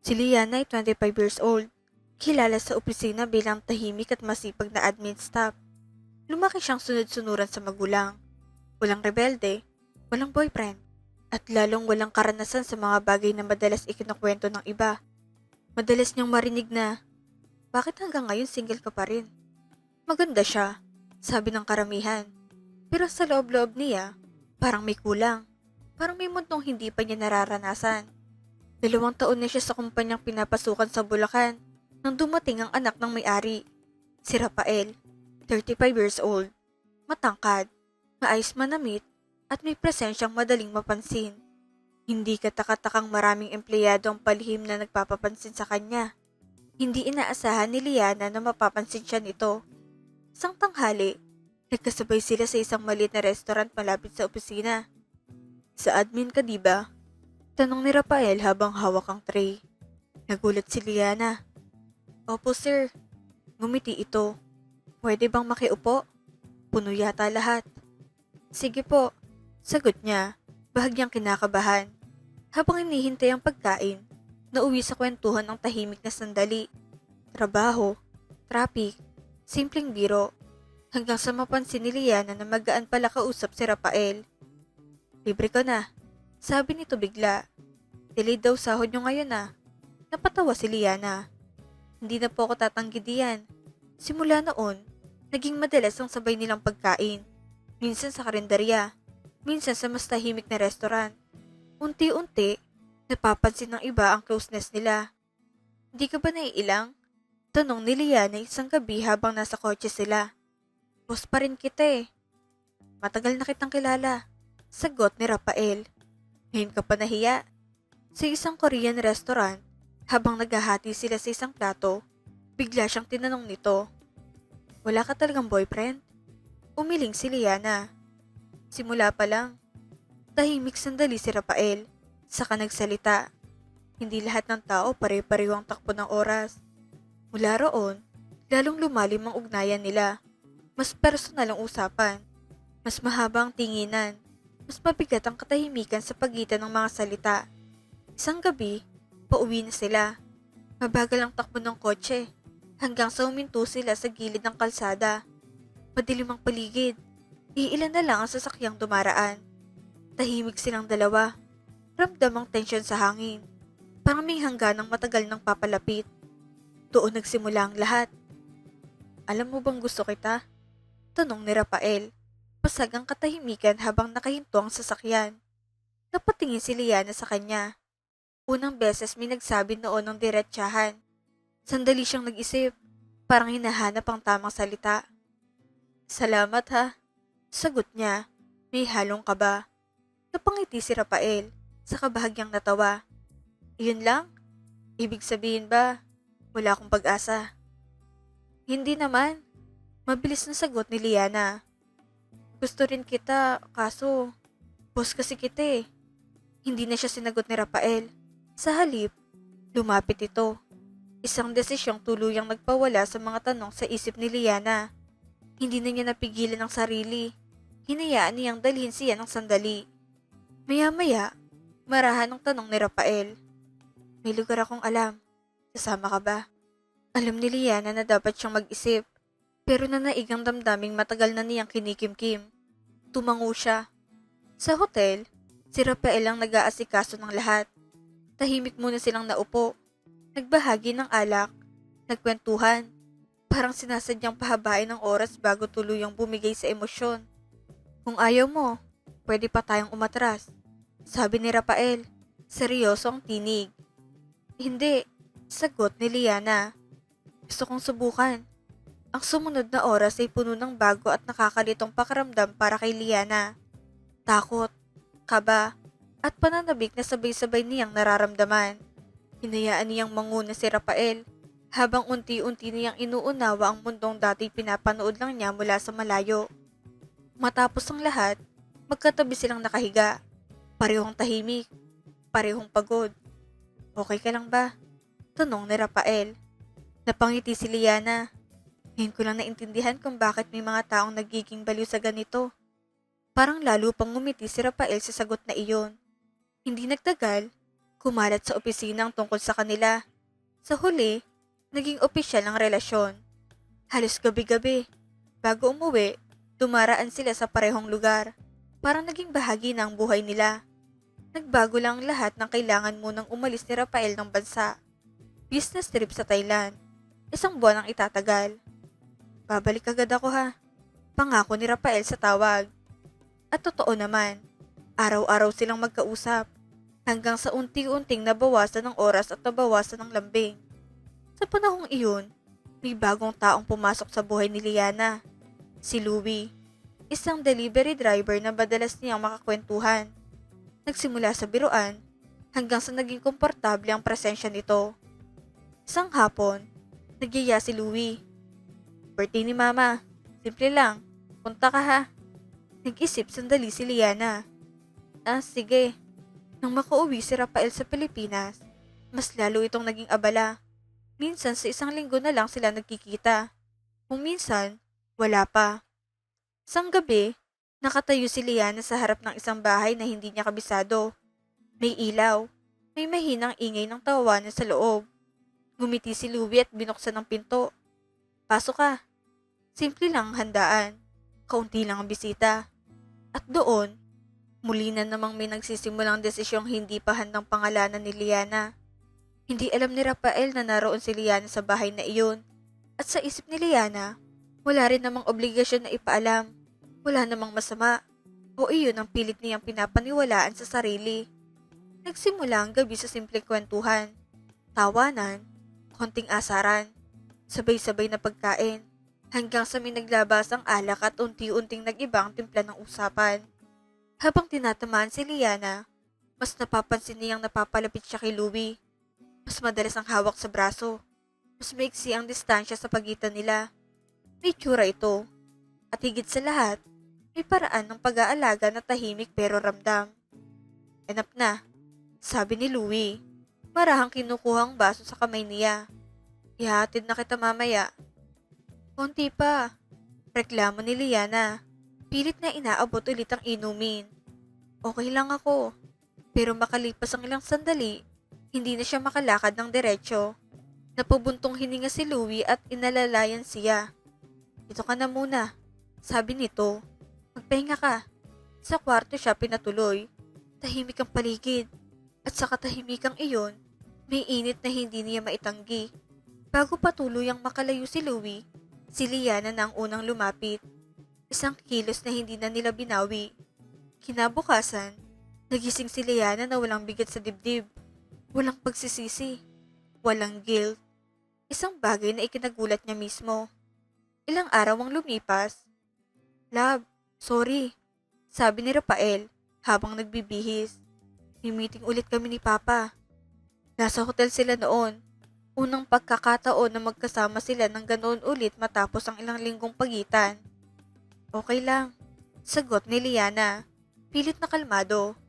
Si Liana ay 25 years old, kilala sa opisina bilang tahimik at masipag na admin staff. Lumaki siyang sunod-sunuran sa magulang. Walang rebelde, walang boyfriend, at lalong walang karanasan sa mga bagay na madalas ikinukwento ng iba. Madalas niyang marinig na, bakit hanggang ngayon single ka pa rin? Maganda siya, sabi ng karamihan. Pero sa loob-loob niya, parang may kulang. Parang may mundong hindi pa niya nararanasan. 2 taon na siya sa kumpanyang pinapasukan sa Bulacan nang dumating ang anak ng may-ari, si Rafael, 35 years old, matangkad, maayos manamit at may presensyang madaling mapansin. Hindi katakatakang maraming empleyado ang palihim na nagpapapansin sa kanya. Hindi inaasahan ni Liana na mapapansin siya nito. Isang tanghali, nagkasabay sila sa isang maliit na restaurant malapit sa opisina. Sa admin ka diba? Tanong ni Rafael habang hawak ang tray. Nagulat si Liana. Opo sir, ngumiti ito. Pwede bang makiupo? Puno yata lahat. Sige po, sagot niya, bahagyang kinakabahan. Habang hinihintay ang pagkain, nauwi sa kwentuhan ang tahimik na sandali. Trabaho, traffic, simpleng biro, hanggang sa mapansin ni Liana na magaan pala kausap si Rafael. Libre ko na, sabi nito bigla. Delayed daw sahod nyo ngayon ah. Napatawa si Liana. Hindi na po ako tatanggi diyan. Simula noon, naging madalas ang sabay nilang pagkain. Minsan sa karinderya, minsan sa mas tahimik na restaurant. Unti-unti, napapansin ng iba ang closeness nila. Hindi ka ba naiilang? Tanong ni Liana isang gabi habang nasa kotse sila. Boss pa rin kita eh. Matagal na kitang kilala. Sagot ni Rafael. Ngayon ka pa nahiya. Sa isang Korean restaurant, habang naghahati sila sa isang plato, bigla siyang tinanong nito. Wala ka talagang boyfriend? Umiling si Liana. Simula pa lang. Tahimik sandali si Rafael, saka nagsalita. Hindi lahat ng tao pare-pareho ang takbo ng oras. Mula roon, lalong lumalim ang ugnayan nila. Mas personal ang usapan. Mas mahaba ang tinginan. Mas mabigat ang katahimikan sa pagitan ng mga salita. Isang gabi, pauwi na sila. Mabagal ang takbo ng kotse, hanggang sa huminto sila sa gilid ng kalsada. Madilim ang paligid. Iilan na lang ang sasakyang dumaraan. Tahimik silang dalawa. Ramdam ang tensyon sa hangin. Parang may hangganang matagal nang papalapit. Doon nagsimula ang lahat. Alam mo bang gusto kita? Tanong ni Rafael. Pasag ang katahimikan habang nakahinto ang sasakyan. Napatingin si Liana sa kanya. Unang beses may nagsabi noon ng diretsahan. Sandali siyang nag-isip, parang hinahanap ang tamang salita. Salamat ha, sagot niya, may halong kaba. Napangiti si Rafael, sa kabahagyang natawa. Iyon lang? Ibig sabihin ba, wala akong pag-asa? Hindi naman, mabilis na sagot ni Liana. Gusto rin kita, kaso, boss kasi kita eh. Hindi na siya sinagot ni Rafael. Sa halip, lumapit ito. Isang desisyong tuluyang nagpawala sa mga tanong sa isip ni Liana. Hindi na niya napigilan ang sarili. Hinayaan niyang dalhin siya ng sandali. Maya-maya, marahan ang tanong ni Rafael. May lugar akong alam. Sasama ka ba? Alam ni Liana na dapat siyang mag-isip. Pero nanaig ang damdaming matagal na niyang kinikimkim. Tumango siya. Sa hotel, si Rafael ang nag-aasikaso ng lahat. Tahimik muna silang naupo. Nagbahagi ng alak. Nagkwentuhan. Parang sinasadyang pahabain ng oras bago tuluyang bumigay sa emosyon. Kung ayaw mo, pwede pa tayong umatras. Sabi ni Rafael. Seryoso ang tinig. Hindi, sagot ni Liana. Gusto kong subukan. Ang sumunod na oras ay puno ng bago at nakakalitong pakiramdam para kay Liana. Takot, kaba, at pananabik na sabay-sabay niyang nararamdaman. Hinayaan niyang manguna si Rafael habang unti-unti niyang inuunawa ang mundong dati pinapanood lang niya mula sa malayo. Matapos ang lahat, magkatabi silang nakahiga. Parehong tahimik, parehong pagod. Okay ka lang ba? Tanong ni Rafael. Napangiti si Liana. Ngayon ko lang naintindihan kung bakit may mga taong nagiging baliw sa ganito. Parang lalo pang ngumiti si Rafael sa sagot na iyon. Hindi nagtagal, Kumalat sa opisina ang tungkol sa kanila. Sa huli, naging opisyal ang relasyon. Halos gabi-gabi. Bago umuwi, dumaraan sila sa parehong lugar. Parang naging bahagi na ang buhay nila. Nagbago lang ang lahat ng kailangan munang umalis ni Rafael ng bansa. Business trip sa Thailand. 1 buwan ang itatagal. Babalik agad ako ha. Pangako ni Rafael sa tawag. At totoo naman, araw-araw silang magkausap. Hanggang sa unti-unting nabawasan ng oras at nabawasan ng lambing. Sa panahong iyon, may bagong taong pumasok sa buhay ni Liana. Si Louie, isang delivery driver na madalas niyang makakwentuhan. Nagsimula sa biruan hanggang sa naging komportable ang presensya nito. Isang hapon, nagyaya si Louie. Birthday ni Mama, simple lang, punta ka ha. Nag-isip sandali si Liana. Sige. Nang makauwi si Rafael sa Pilipinas, mas lalo itong naging abala. Minsan sa 1 linggo na lang sila nagkikita. Kung minsan, wala pa. Isang gabi, nakatayo si Liana sa harap ng isang bahay na hindi niya kabisado. May ilaw, may mahinang ingay ng tawanan sa loob. Ngumiti si Louie at binuksan ang pinto. Pasok ka. Simple lang ang handaan. Kaunti lang ang bisita. At doon, muli na namang may nagsisimulang desisyong hindi pa handang pangalanan ni Liana. Hindi alam ni Rafael na naroon si Liana sa bahay na iyon. At sa isip ni Liana, wala rin namang obligasyon na ipaalam. Wala namang masama. O iyon ang pilit niyang pinapaniwalaan sa sarili. Nagsimula ang gabi sa simpleng kwentuhan. Tawanan, konting asaran, sabay-sabay na pagkain, hanggang sa may naglabas ang alak at unti-unting nag-iba ang timpla ng usapan. Habang tinatamaan si Liana, mas napapansin niyang napapalapit siya kay Louie. Mas madalas ang hawak sa braso. Mas maiksi ang distansya sa pagitan nila. May tsura ito. At higit sa lahat, may paraan ng pag-aalaga na tahimik pero ramdam. Enough na, sabi ni Louie. Marahang kinukuha ang baso sa kamay niya. Ihatid na kita mamaya. Konti pa, reklamo ni Liana. Pilit na inaabot ulit ang inumin. Okay lang ako. Pero makalipas ang ilang sandali, hindi na siya makalakad ng diretsyo. Napubuntong hininga si Louie at inalalayan siya. Dito ka na muna, sabi nito. Magpahinga ka. Sa kwarto siya pinatuloy. Tahimik ang paligid. At sa katahimikang iyon, may init na hindi niya maitanggi. Bago patuluyang makalayo si Louie, si Liana na ang unang lumapit. 1 kilos na hindi na nila binawi. Kinabukasan, nagising si Liana na walang bigat sa dibdib. Walang pagsisisi. Walang guilt. Isang bagay na ikinagulat niya mismo. Ilang araw ang lumipas. Love, sorry, sabi ni Rafael habang nagbibihis. May meeting ulit kami ni Papa. Nasa hotel sila noon. Unang pagkakataon na magkasama sila ng ganoon ulit matapos ang ilang linggong pagitan. Okay lang, sagot ni Liana. Pilit na kalmado.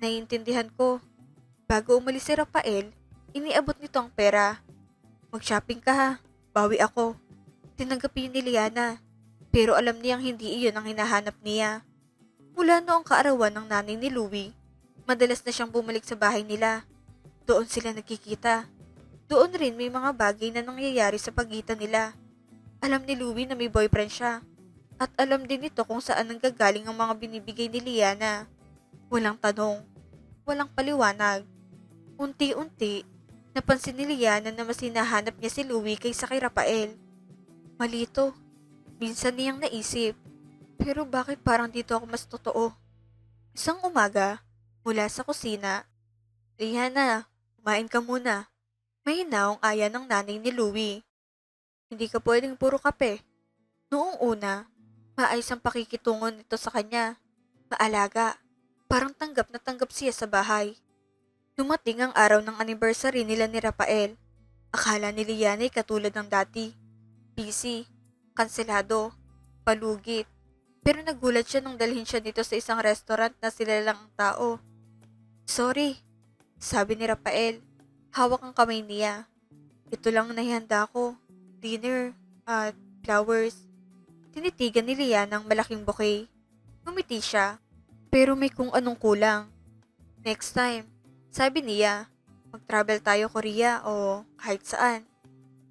Naiintindihan ko. Bago umalis si Rafael, iniabot nito ang pera. Mag-shopping ka ha, bawi ako. Tinanggap yun ni Liana, pero alam niyang hindi iyon ang hinahanap niya. Mula noong kaarawan ng nanay ni Louie, madalas na siyang bumalik sa bahay nila. Doon sila nagkikita. Doon rin may mga bagay na nangyayari sa pagitan nila. Alam ni Louie na may boyfriend siya. At alam din nito kung saan nanggagaling ang mga binibigay ni Liana. Walang tanong, walang paliwanag. Unti-unti, napansin ni Liana na mas hinahanap niya si Louie kaysa kay Rafael. Malito, minsan niyang naisip. Pero bakit parang dito ako mas totoo? Isang umaga, mula sa kusina, Liana, kumain ka muna. May hinaong aya ng nanay ni Louie. Hindi ka pwedeng puro kape. Noong una, maayos ang pakikitungo nito sa kanya. Maalaga. Parang tanggap na tanggap siya sa bahay. Dumating ang araw ng anniversary nila ni Rafael. Akala ni Liana ay katulad ng dati. Busy, kanselado, palugit. Pero nagulat siya nung dalhin siya dito sa isang restaurant na sila lang ang tao. Sorry, sabi ni Rafael. Hawak ang kamay niya. Ito lang ang nahihanda ko. Dinner at flowers. Tinitigan ni Liana ang malaking bouquet. Ngumiti siya, pero may kung anong kulang. Next time, Sabi niya, mag-travel tayo Korea o kahit saan.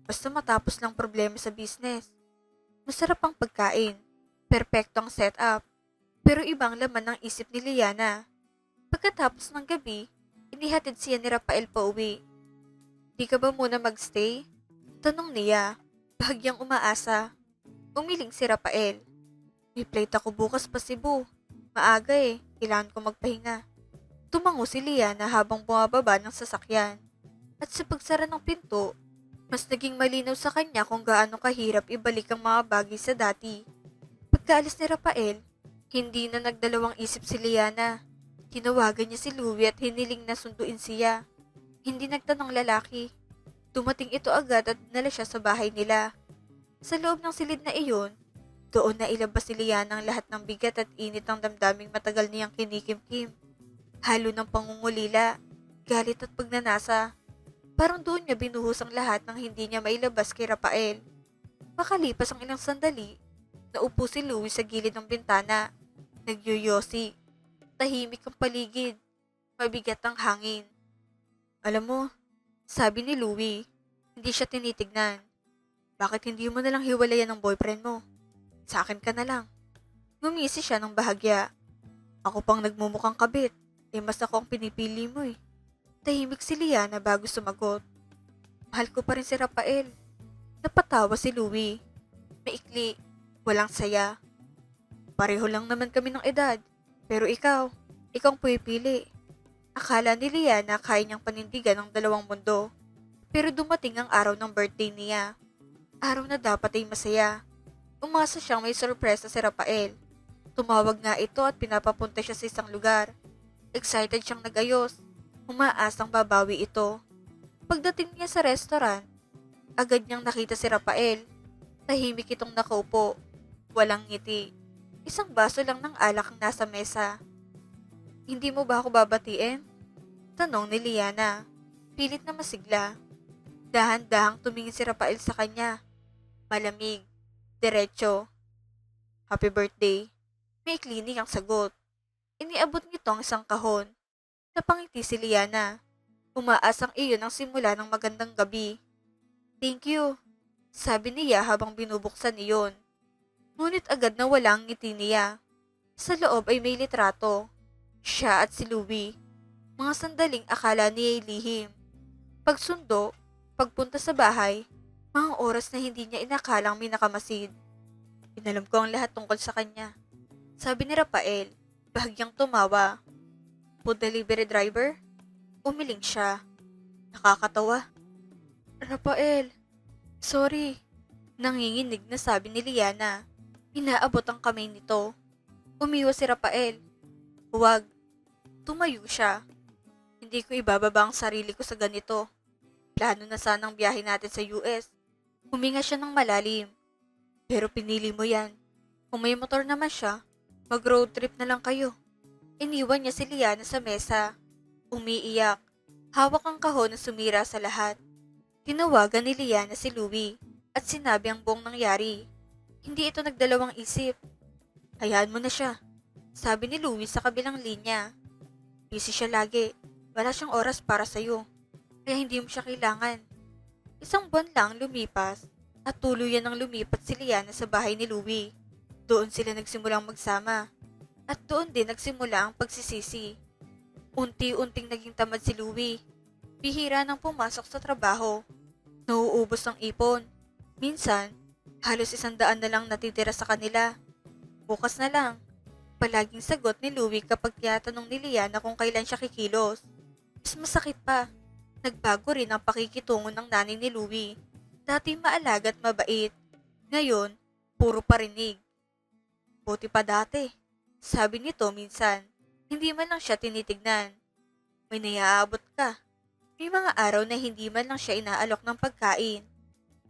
Basta matapos lang problema sa business. Masarap ang pagkain. Perpekto ang setup. Pero ibang laman ng isip ni Liana. Pagkatapos ng gabi, inihatid siya ni Rafael pa uwi. Di ka ba muna magstay? Tanong niya, bahagyang umaasa. Umiling si Rafael. May flight ako bukas pa Cebu. Maaga kailangan ko magpahinga. Tumango si Liana habang bumababa ng sasakyan. At sa pagsara ng pinto, mas naging malinaw sa kanya kung gaano kahirap ibalik ang mga bagay sa dati. Pagkaalis ni Rafael, hindi na nagdalawang isip si Liana. Tinawagan niya si Louie at hiniling na sunduin siya. Hindi nagtanong lalaki. Dumating ito agad at dinala siya sa bahay nila. Sa loob ng silid na iyon, doon na ilabas si Liana ang lahat ng bigat at init ng damdaming matagal niyang kinikimkim. Halo ng pangungulila, galit at pagnanasa. Parang doon niya binuhos ang lahat ng hindi niya mailabas kay Rafael. Makalipas ang ilang sandali, naupo si Louie sa gilid ng bintana. Nagyoyosi. Tahimik ang paligid. Mabigat ang hangin. Alam mo, sabi ni Louie, hindi siya tinitignan. Bakit hindi mo nalang hiwalayan ng boyfriend mo? Sa akin ka na lang. Ngumisi siya ng bahagya. Ako pang nagmumukhang kabit. Mas ako ang pinipili mo Tahimik si Liana bago sumagot. Mahal ko pa rin si Rafael. Napatawa si Louie. Maikli, walang saya. Pareho lang naman kami ng edad. Pero ikaw ang pumipili. Akala ni Liana kaya niyang panindigan ang dalawang mundo. Pero dumating ang araw ng birthday niya. Araw na dapat ay masaya. Umasa siyang may sorpresa si Rafael. Tumawag nga ito at pinapapunta siya sa isang lugar. Excited siyang nagayos. Umaasang babawi ito. Pagdating niya sa restaurant, agad niyang nakita si Rafael. Tahimik itong nakaupo. Walang ngiti. Isang baso lang ng alak ang nasa mesa. Hindi mo ba ako babatiin? Tanong ni Liana. Pilit na masigla. Dahan-dahang tumingin si Rafael sa kanya. Malamig. Diretso. Happy birthday. May klinik ang sagot. Iniabot nito ang isang kahon. Napangiti si Liana. Umaasang iyon ang simula ng magandang gabi. Thank you, sabi niya habang binubuksan iyon. Ngunit agad na wala ang ngiti niya. Sa loob ay may litrato. Siya at si Louie. Mga sandaling akala niya ay lihim. Pagsundo, pagpunta sa bahay, mga oras na hindi niya inakalang may nakamasid. Inalam ko ang lahat tungkol sa kanya. Sabi ni Rafael, bahagyang tumawa. Food delivery driver? Umiling siya. Nakakatawa. Rafael, sorry. Nanginginig na sabi ni Liana. Inaabot ang kamay nito. Umiwas si Rafael. Huwag. Tumayo siya. Hindi ko ibababa ang sarili ko sa ganito. Plano na sanang biyahe natin sa US. Huminga siya ng malalim. Pero pinili mo yan. Kung may motor naman siya, mag-road trip na lang kayo. Iniwan niya si Liana sa mesa. Umiiyak. Hawak ang kahon na sumira sa lahat. Tinawagan ni Liana si Louie at sinabi ang buong nangyari. Hindi ito nagdalawang isip. Hayaan mo na siya, sabi ni Louie sa kabilang linya. Busy siya lagi. Wala siyang oras para sa'yo. Kaya hindi mo siya kailangan. Isang buwan lang lumipas at tuluyan ang lumipat si Liana sa bahay ni Louie. Doon sila nagsimulang magsama. At doon din nagsimula ang pagsisisi. Unti-unting naging tamad si Louie. Bihira nang pumasok sa trabaho. Nauubos ang ipon. Minsan, halos 100 na lang natitira sa kanila. Bukas na lang. Palaging sagot ni Louie kapag tinatanong ni Liana kung kailan siya kikilos. Mas masakit pa. Nagbago rin ang pakikitungo ng nanay ni Louie. Dati maalaga at mabait. Ngayon, puro parinig. Buti pa dati. Sabi nito minsan, hindi man lang siya tinitignan. May naiaabot ka. May mga araw na hindi man lang siya inaalok ng pagkain.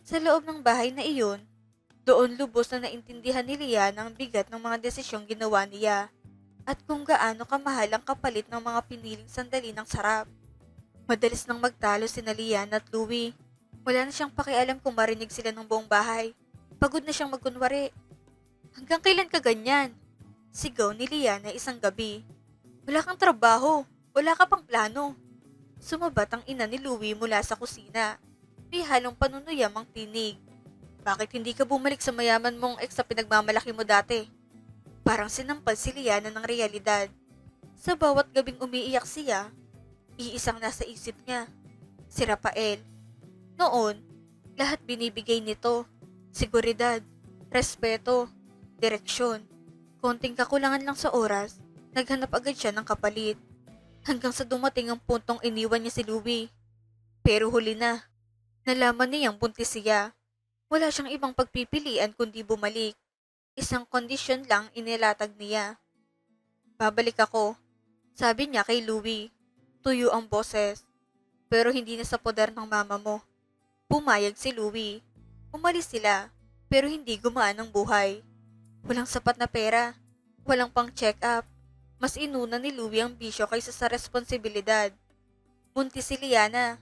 Sa loob ng bahay na iyon, doon lubos na naintindihan ni Liana ang bigat ng mga desisyong ginawa niya at kung gaano kamahal ang kapalit ng mga piniling sandali ng sarap. Madalas nang magtalo sina Liana at Louie. Wala na siyang pakialam kung marinig sila ng buong bahay. Pagod na siyang magkunwari. Hanggang kailan ka ganyan? Sigaw ni Liana isang gabi. Wala kang trabaho. Wala ka pang plano. Sumabat ang ina ni Louie mula sa kusina. May halong panunuyam ang tinig. Bakit hindi ka bumalik sa mayaman mong ex sa pinagmamalaki mo dati? Parang sinampal si Liana ng realidad. Sa bawat gabing umiiyak siya, iisang nasa isip niya, si Rafael. Noon, lahat binibigay nito. Seguridad, respeto, direksyon. Konting kakulangan lang sa oras, naghanap agad siya ng kapalit. Hanggang sa dumating ang puntong iniwan niya si Louie. Pero huli na, nalaman niyang buntis siya. Wala siyang ibang pagpipilian kundi bumalik. Isang kondisyon lang inilatag niya. Babalik ako, sabi niya kay Louie. Tuyo ang boses. Pero hindi na sa poder ng mama mo. Pumayag si Louie. Umalis sila, pero hindi gumaan ang buhay. Walang sapat na pera, walang pang check-up. Mas inuna ni Louie ang bisyo kaysa sa responsibilidad. Buntis si Liana,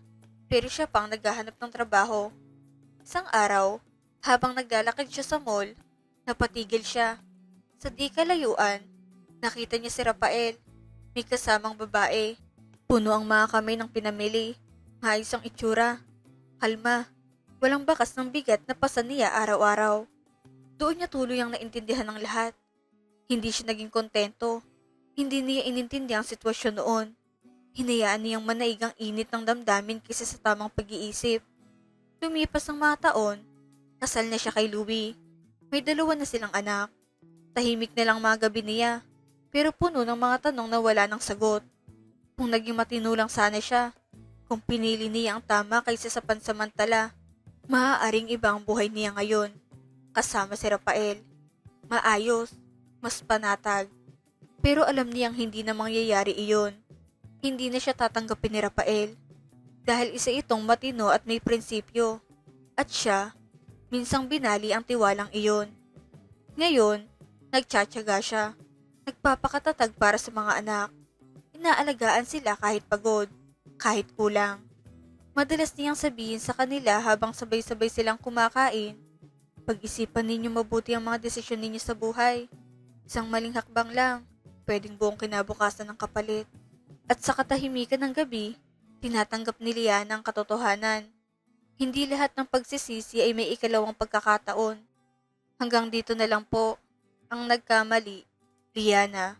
pero siya pang naghahanap ng trabaho. Isang araw, habang naglalakad siya sa mall, napatigil siya. Sa di kalayuan, nakita niya si Rafael, may kasamang babae. Puno ang mga kamay ng pinamili, maayos ang itsura, kalma, walang bakas ng bigat na pasan niya araw-araw. Doon niya tuluyang naintindihan ng lahat. Hindi siya naging kontento. Hindi niya inintindi ang sitwasyon noon. Hinayaan niyang manaig ang init ng damdamin kaysa sa tamang pag-iisip. Lumipas ang mga taon, kasal na siya kay Louie. May 2 na silang anak. Tahimik na lang mga gabi niya, pero puno ng mga tanong na wala ng sagot. Kung naging matino lang sana siya, kung pinili niya ang tama kaysa sa pansamantala, maaaring iba ang buhay niya ngayon. Kasama si Rafael. Maayos, mas panatag. Pero alam niyang hindi na mangyayari iyon. Hindi na siya tatanggapin ni Rafael. Dahil isa itong matino at may prinsipyo. At siya, minsang binali ang tiwalang iyon. Ngayon, nagtsatsaga siya. Nagpapakatatag para sa mga anak. Inaalagaan sila kahit pagod, kahit kulang. Madalas niyang sabihin sa kanila habang sabay-sabay silang kumakain, pag-isipan ninyo mabuti ang mga desisyon ninyo sa buhay. Isang maling hakbang lang, pwedeng buong kinabukasan ng kapalit. At sa katahimikan ng gabi, tinatanggap ni Liana ang katotohanan. Hindi lahat ng pagsisisi ay may ikalawang pagkakataon. Hanggang dito na lang po, ang nagkamali, Liana.